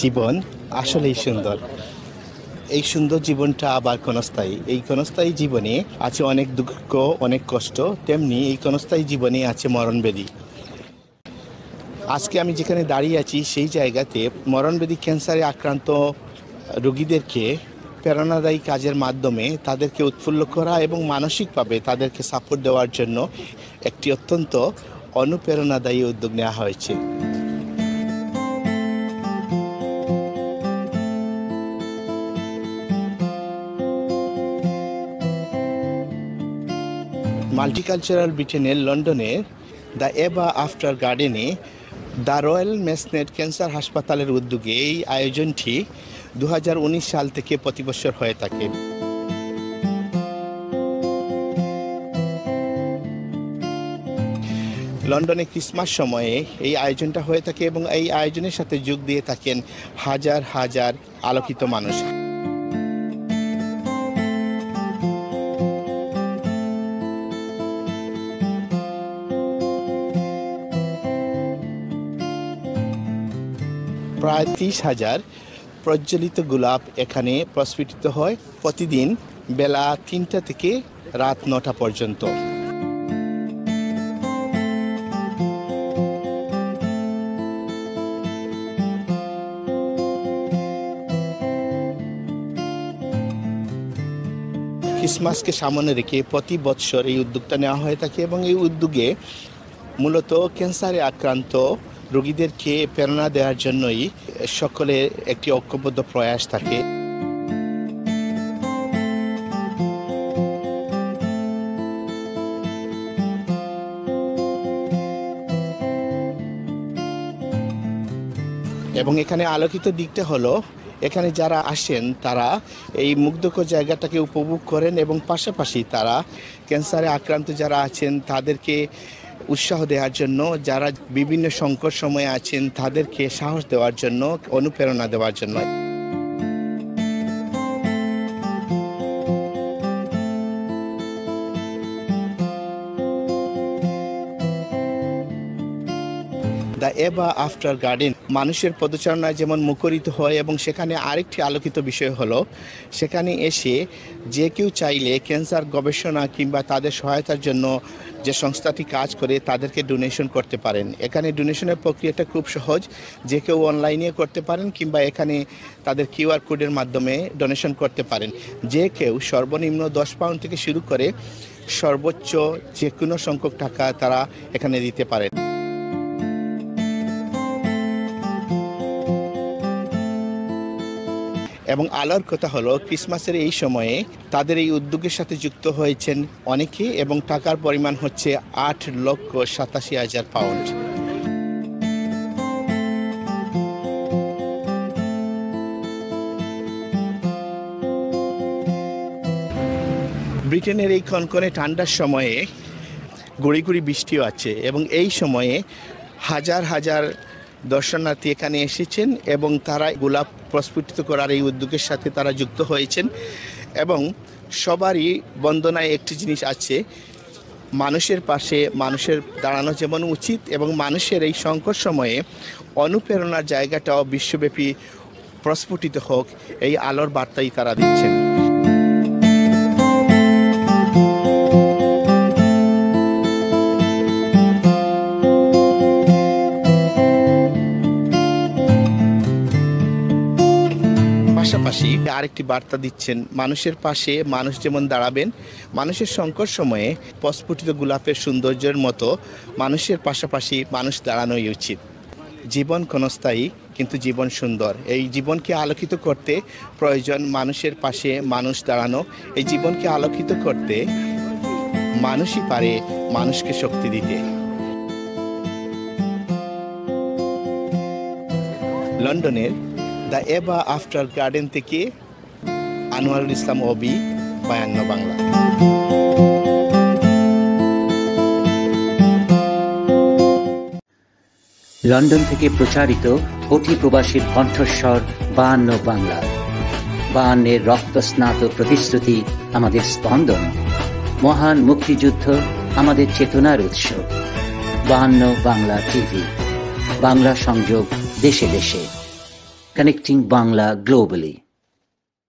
জীবন আসলেই সুন্দর। এই সুন্দর জীবনটা আবার ক্ষণস্থায়ী। এই ক্ষণস্থায়ী জীবনে আছে অনেক দুঃখ, অনেক কষ্ট, তেমনি এই ক্ষণস্থায়ী জীবনে আছে মরণব্যাধি। আজকে আমি যেখানে দাঁড়িয়ে আছি সেই জায়গাতে মরণব্যাধি ক্যান্সারে আক্রান্ত রোগীদেরকে প্রেরণাদায়ী কাজের মাধ্যমে তাদেরকে উৎফুল্ল করা এবং মানসিকভাবে তাদেরকে সাপোর্ট দেওয়ার জন্য একটি অত্যন্ত অনুপ্রেরণাদায়ী উদ্যোগ নেওয়া হয়েছে। মাল্টিকালচারাল ব্রিটেনের লন্ডনের দ্য এভা আফটার গার্ডেনে দ্য রয়্যাল মেসনেট ক্যান্সার হাসপাতালের উদ্যোগে এই আয়োজনটি 2019 সাল থেকে প্রতি বছর হয়ে থাকে। লন্ডনে ক্রিসমাস সময়ে এই আয়োজনটা হয়ে থাকে এবং এই আয়োজনের সাথে যোগ দিয়ে থাকেন হাজার হাজার আলোকিত মানুষ। প্রায় 30,000 প্রজ্বলিত গোলাপ এখানে প্রস্ফুটিত হয় প্রতিদিন বেলা 3টা থেকে রাত 9টা পর্যন্ত। ক্রিসমাসকে সামনে রেখে প্রতি বছর এই উদ্যোগটা নেওয়া হয়ে থাকে এবং এই উদ্যোগে মূলত ক্যান্সারে আক্রান্ত রোগীদেরকে প্রেরণা দেওয়ার জন্যই সকলের একটি ঐক্যবদ্ধ প্রয়াস থাকে। এবং এখানে আলোকিত দিকটা হলো এখানে যারা আসেন তারা এই মুগ্ধকর জায়গাটাকে উপভোগ করেন এবং পাশাপাশি তারা ক্যান্সারে আক্রান্ত যারা আছেন তাদেরকে উৎসাহ দেওয়ার জন্য, যারা বিভিন্ন সংকট সময়ে আছেন তাদেরকে সাহস দেওয়ার জন্য, অনুপ্রেরণা দেওয়ার জন্য। দ্য এভা আফটার গার্ডেন মানুষের পদচারণায় যেমন মুখরিত হয় এবং সেখানে আরেকটি আলোকিত বিষয় হলো সেখানে এসে যে কেউ চাইলে ক্যান্সার গবেষণা কিংবা তাদের সহায়তার জন্য যে সংস্থাটি কাজ করে তাদেরকে ডোনেশন করতে পারেন। এখানে ডোনেশনের প্রক্রিয়াটা খুব সহজ, যে কেউ অনলাইনে করতে পারেন কিংবা এখানে তাদের কিউআর কোডের মাধ্যমে ডোনেশন করতে পারেন। যে কেউ সর্বনিম্ন 10 পাউন্ড থেকে শুরু করে সর্বোচ্চ যে কোনো সংখ্যক টাকা তারা এখানে দিতে পারেন। এবং আলোর কথা হলো ক্রিসমাসের এই সময়ে তাদের এই উদ্যোগের সাথে যুক্ত হয়েছেন অনেকে এবং টাকার পরিমাণ হচ্ছে 8,87,000 পাউন্ড। ব্রিটেনের এই কনকনে ঠান্ডার সময়ে গুঁড়ি গুঁড়ি বৃষ্টিও আছে এবং এই সময়ে হাজার হাজার দর্শনার্থী এখানে এসেছেন এবং তারা গোলাপ প্রস্ফুটিত করার এই উদ্যোগের সাথে তারা যুক্ত হয়েছেন। এবং সবারই বন্দনায় একটি জিনিস আছে, মানুষের পাশে মানুষের দাঁড়ানো যেমন উচিত এবং মানুষের এই সংকট সময়ে অনুপ্রেরণার জায়গাটাও বিশ্বব্যাপী প্রস্ফুটিত হোক, এই আলোর বার্তাই তারা দিচ্ছেন। পাশাপাশি আরেকটি বার্তা দিচ্ছেন, মানুষের পাশে মানুষ যেমন দাঁড়াবেন, মানুষের সংকট সময়ে প্রস্ফুটিত গোলাপের সৌন্দর্যের মতো মানুষের পাশাপাশি মানুষ দাঁড়ানোই উচিত। জীবন ক্ষণস্থায়ী কিন্তু জীবন সুন্দর। এই জীবনকে আলোকিত করতে প্রয়োজন মানুষের পাশে মানুষ দাঁড়ানো। এই জীবনকে আলোকিত করতে মানুষই পারে মানুষকে শক্তি দিতে। লন্ডনের দ্য এভা আফটার গার্ডেন থেকে আনোয়ারুল ইসলাম অবি, বায়ান্ন বাংলা। লন্ডন থেকে প্রচারিত কোটি প্রবাসীর কণ্ঠস্বর 52 বাংলা। 52 রক্তস্নাত প্রতিশ্রুতি আমাদের স্পন্দন, মহান মুক্তিযুদ্ধ আমাদের চেতনার উৎস। 52 বাংলা টিভি, বাংলা সংযোগ দেশে দেশে। connecting Bangla globally.